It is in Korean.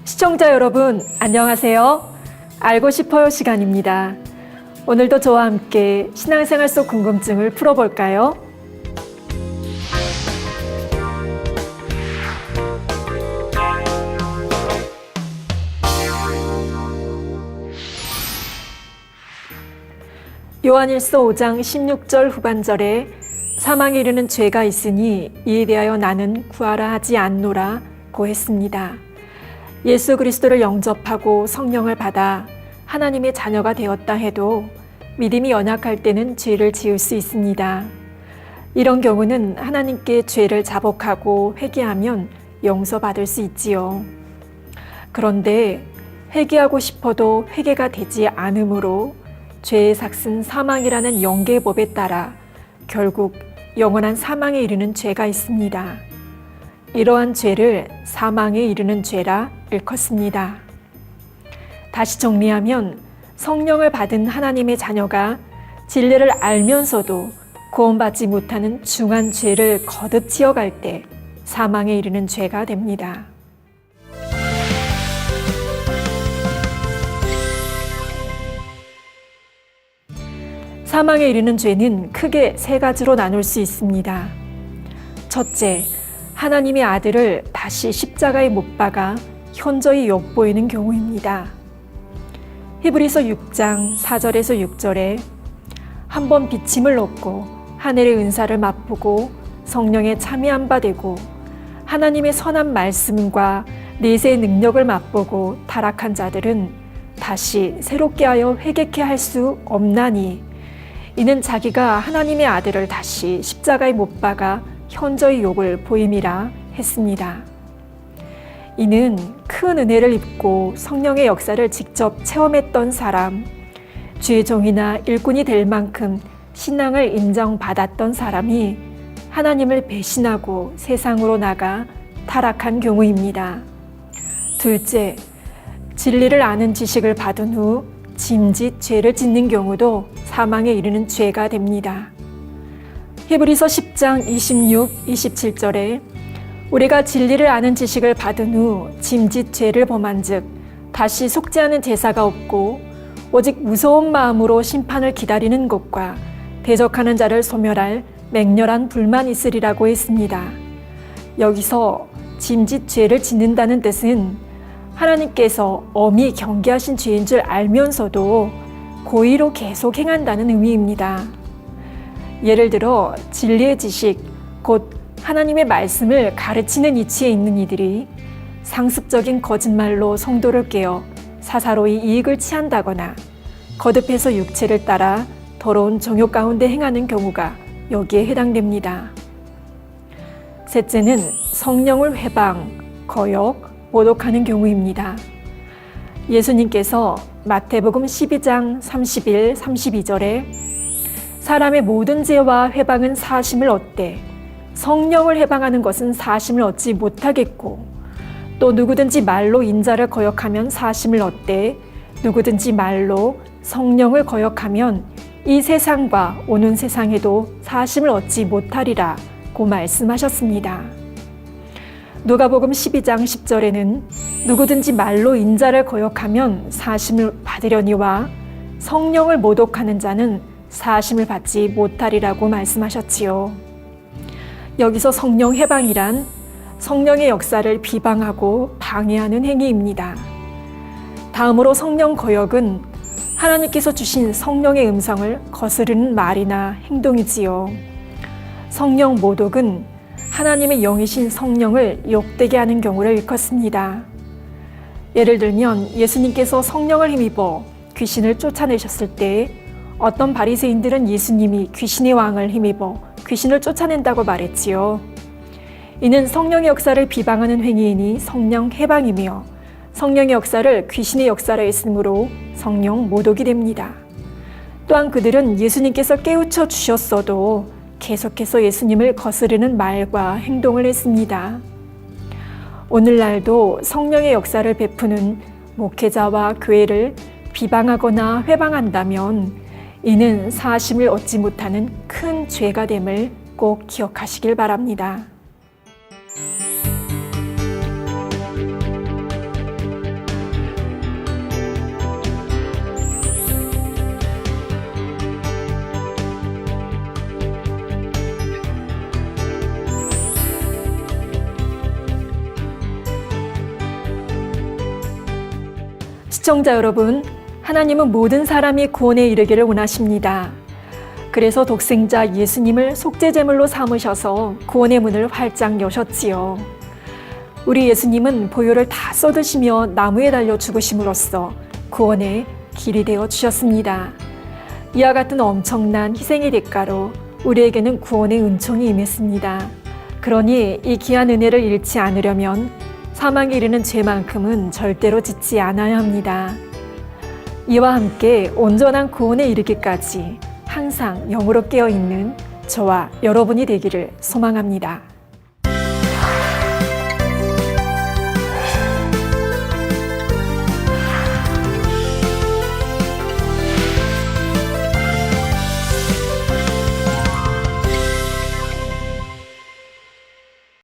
시청자 여러분, 안녕하세요. 알고 싶어요 시간입니다. 오늘도 저와 함께 신앙생활 속 궁금증을 풀어볼까요? 요한일서 5장 16절 후반절에 사망에 이르는 죄가 있으니 이에 대하여 나는 구하라 하지 않노라 고 했습니다. 예수 그리스도를 영접하고 성령을 받아 하나님의 자녀가 되었다 해도 믿음이 연약할 때는 죄를 지을 수 있습니다. 이런 경우는 하나님께 죄를 자복하고 회개하면 용서받을 수 있지요. 그런데 회개하고 싶어도 회개가 되지 않으므로 죄의 삭은 사망이라는 영계법에 따라 결국 영원한 사망에 이르는 죄가 있습니다. 이러한 죄를 사망에 이르는 죄라 일컫습니다. 다시 정리하면 성령을 받은 하나님의 자녀가 진리를 알면서도 구원받지 못하는 중한 죄를 거듭 지어갈 때 사망에 이르는 죄가 됩니다. 사망에 이르는 죄는 크게 세 가지로 나눌 수 있습니다. 첫째, 하나님의 아들을 다시 십자가에 못 박아 현저히 욕보이는 경우입니다. 히브리서 6장 4절에서 6절에 한 번 비침을 얻고 하늘의 은사를 맛보고 성령에 참여한 바 되고 하나님의 선한 말씀과 내세의 능력을 맛보고 타락한 자들은 다시 새롭게 하여 회개케 할 수 없나니 이는 자기가 하나님의 아들을 다시 십자가에 못 박아 현저히 욕을 보임이라 했습니다. 이는 큰 은혜를 입고 성령의 역사를 직접 체험했던 사람, 주의 종이나 일꾼이 될 만큼 신앙을 인정받았던 사람이 하나님을 배신하고 세상으로 나가 타락한 경우입니다. 둘째, 진리를 아는 지식을 받은 후 짐짓 죄를 짓는 경우도 사망에 이르는 죄가 됩니다. 히브리서 10장 26, 27절에 우리가 진리를 아는 지식을 받은 후 짐짓 죄를 범한 즉 다시 속죄하는 제사가 없고 오직 무서운 마음으로 심판을 기다리는 것과 대적하는 자를 소멸할 맹렬한 불만 있으리라고 했습니다. 여기서 짐짓 죄를 짓는다는 뜻은 하나님께서 엄히 경계하신 죄인 줄 알면서도 고의로 계속 행한다는 의미입니다. 예를 들어 진리의 지식, 곧 하나님의 말씀을 가르치는 위치에 있는 이들이 상습적인 거짓말로 성도를 깨어 사사로이 이익을 취한다거나 거듭해서 육체를 따라 더러운 정욕 가운데 행하는 경우가 여기에 해당됩니다. 셋째는 성령을 회방, 거역, 모독하는 경우입니다. 예수님께서 마태복음 12장 31, 32절에 사람의 모든 죄와 회방은 사심을 얻되 성령을 회방하는 것은 사심을 얻지 못하겠고 또 누구든지 말로 인자를 거역하면 사심을 얻되 누구든지 말로 성령을 거역하면 이 세상과 오는 세상에도 사심을 얻지 못하리라 고 말씀하셨습니다. 누가복음 12장 10절에는 누구든지 말로 인자를 거역하면 사심을 받으려니와 성령을 모독하는 자는 사심을 받지 못하리라고 말씀하셨지요. 여기서 성령 해방이란 성령의 역사를 비방하고 방해하는 행위입니다. 다음으로 성령 거역은 하나님께서 주신 성령의 음성을 거스르는 말이나 행동이지요. 성령 모독은 하나님의 영이신 성령을 욕되게 하는 경우를 일컫습니다. 예를 들면 예수님께서 성령을 힘입어 귀신을 쫓아내셨을 때 어떤 바리새인들은 예수님이 귀신의 왕을 힘입어 귀신을 쫓아낸다고 말했지요. 이는 성령의 역사를 비방하는 행위이니 성령 해방이며 성령의 역사를 귀신의 역사로 했으므로 성령 모독이 됩니다. 또한 그들은 예수님께서 깨우쳐 주셨어도 계속해서 예수님을 거스르는 말과 행동을 했습니다. 오늘날도 성령의 역사를 베푸는 목회자와 교회를 비방하거나 회방한다면 이는 사심을 얻지 못하는 큰 죄가 됨을 꼭 기억하시길 바랍니다. 시청자 여러분, 하나님은 모든 사람이 구원에 이르기를 원하십니다. 그래서 독생자 예수님을 속죄제물로 삼으셔서 구원의 문을 활짝 여셨지요. 우리 예수님은 보혈을 다 쏟으시며 나무에 달려 죽으심으로써 구원의 길이 되어 주셨습니다. 이와 같은 엄청난 희생의 대가로 우리에게는 구원의 은총이 임했습니다. 그러니 이 귀한 은혜를 잃지 않으려면 사망에 이르는 죄만큼은 절대로 짓지 않아야 합니다. 이와 함께 온전한 구원에 이르기까지 항상 영으로 깨어있는 저와 여러분이 되기를 소망합니다.